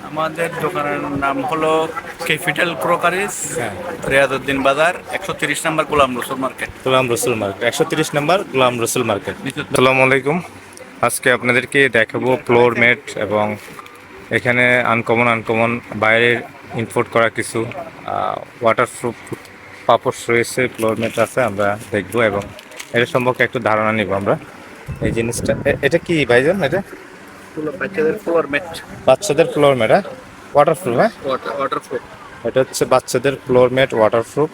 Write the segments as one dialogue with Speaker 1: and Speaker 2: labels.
Speaker 1: আমাদের দোকানের নাম হলো ক্যাপিটাল ক্রোকারিজ,
Speaker 2: হ্যাঁ,
Speaker 1: রিয়াজউদ্দিন বাজার, 130 নম্বর গোলাম রসুল মার্কেট।
Speaker 2: গোলাম রসুল মার্কেট, 130 নম্বর গোলাম রসুল মার্কেট। আসসালামু আলাইকুম। আজকে আপনাদেরকে দেখাবো ফ্লোর ম্যাট এবং এখানে আনকমন আনকমন বাইরের ইম্পোর্ট করা কিছু ওয়াটারপ্রুফ পাপোশ রয়েছে, ফ্লোর ম্যাট আছে, আমরা দেখবো এবং এটা সম্পর্কে একটু ধারণা নিব আমরা। এই জিনিসটা এটা কি ভাইজান? এটা
Speaker 1: বাচ্চাদের ফ্লোর ম্যাট,
Speaker 2: বাচ্চাদের ফ্লোর ম্যাট, হ্যাঁ, ওয়াটারপ্রুফ, হ্যাঁ।
Speaker 1: ওয়াটারপ্রুফ।
Speaker 2: এটা হচ্ছে বাচ্চাদের ফ্লোর ম্যাট ওয়াটারপ্রুফ।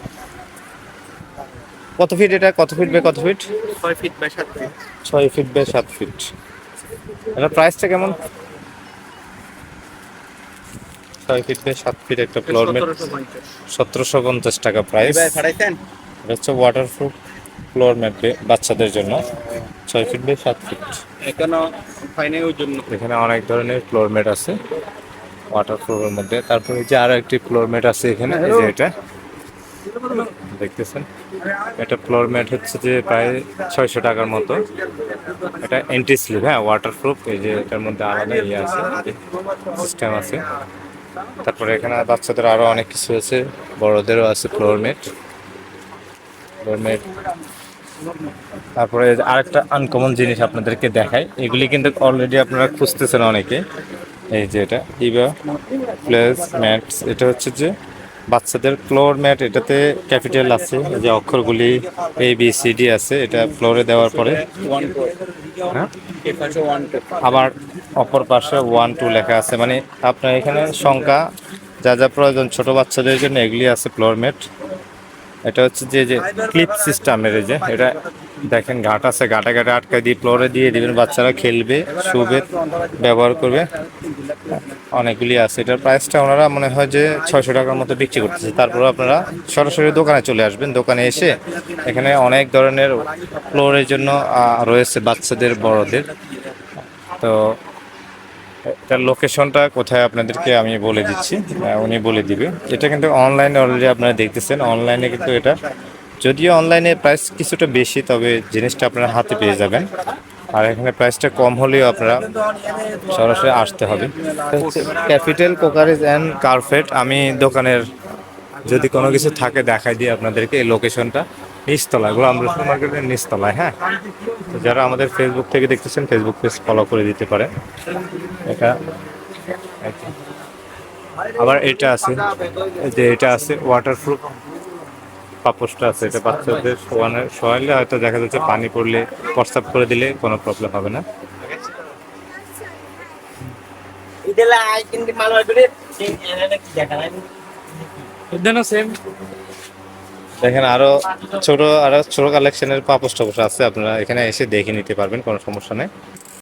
Speaker 2: কত ফিট এটা? কত ফিট বাই কত feet?
Speaker 1: 6 feet by 7 feet.
Speaker 2: 6 feet by 7 feet. এটা প্রাইসটা কেমন? 6 ফিট বাই 7 ফিট একটা ফ্লোর ম্যাট 1750 টাকা প্রাইস। এটা হচ্ছে ওয়াটারপ্রুফ ফ্লোর ম্যাট বাচ্চাদের জন্য, 6 ফিট বাই 7 ফিট।
Speaker 1: এখানে ফাইনাল জন্য
Speaker 2: এখানে অনেক ধরনের ফ্লোর ম্যাট আছে ওয়াটারপ্রুফের মধ্যে। তারপরে এই যে আরো একটি ফ্লোর ম্যাট আছে এখানে, এই যে এটা দেখতেছেন, এটা ফ্লোর ম্যাট হচ্ছে যে প্রায় 600 টাকার মতো। এটা এন্টি স্লিপ, হ্যাঁ, ওয়াটারপ্রুফ। এই যে এটার মধ্যে আলাদা ইয়ে আছে, সিস্টেম আছে। তারপরে এখানে বাচ্চাদের আরো অনেক কিছু আছে, বড়দেরও আছে ফ্লোর ম্যাট। ফ্লোর ম্যাট, তারপরে আরেকটা আনকমন জিনিস আপনাদেরকে দেখাই, এগুলি কিন্তু অলরেডি আপনারা খুঁজতেছেন অনেকে। এই যে এটা ইভা প্লেস ম্যাটস, এটা হচ্ছে যে বাচ্চাদের ফ্লোর ম্যাট। এটাতে ক্যাপিটাল আছে, এই যে অক্ষরগুলি ABCD আছে, এটা ফ্লোরে দেওয়ার পরে, হ্যাঁ, আবার অপর পাশে 1 2 লেখা আছে, মানে আপনার এখানে সংখ্যা যা যা প্রয়োজন ছোট বাচ্চাদের জন্য এগুলি আছে ফ্লোর ম্যাট। এটা হচ্ছে যে ক্লিপ সিস্টেমের, এই যে এটা দেখেন ঘাট আছে, ঘাটে ঘাটে আটকা দিয়ে ফ্লোরে দিয়ে দিবেন, বাচ্চারা খেলবে, শুবে, ব্যবহার করবে। অনেকগুলি আছে। এটার প্রাইসটা ওনারা মনে হয় যে 600 টাকার মতো বিক্রি করতেছে। তারপরে আপনারা সরাসরি দোকানে চলে আসবেন, দোকানে এসে এখানে অনেক ধরনের ফ্লোরের জন্য রয়েছে, বাচ্চাদের, বড়দের। তো এটার লোকেশনটা কোথায় আপনাদেরকে আমি বলে দিচ্ছি, উনি বলে দিবে। এটা কিন্তু অনলাইনে অলরেডি আপনারা দেখতেছেন, অনলাইনে কিন্তু এটা, যদিও অনলাইনে প্রাইস কিছুটা বেশি, তবে জিনিসটা আপনারা হাতে পেয়ে যাবেন। আর এখানে প্রাইসটা কম হলেও আপনারা সরাসরি আসতে হবে। Capital কোকারেজ and carpet. আমি দোকানের যদি কোনো কিছু থাকে দেখাই দিই আপনাদেরকে। এই লোকেশনটা নিচতলায়, গোলাম রসুল মার্কেটের নিচতলায়, হ্যাঁ। তো যারা আমাদের ফেসবুক থেকে দেখতেছেন, ফেসবুক পেজ ফলো করে দিতে পারে। এটা আবার এটা আছে, যে এটা আছে ওয়াটারপ্রুফ পাপোশটা আছে, এটা বাচ্চাদের শোয়ালে হয়তো দেখা যাচ্ছে পানি পড়লে প্রস্রাব করে দিলে কোনো প্রবলেম হবে না। দেখেন আরো ছোট কালেকশনের পাপোশ টাপোশ আছে, আপনারা এখানে এসে দেখে নিতে পারবেন, কোনো সমস্যা নেই।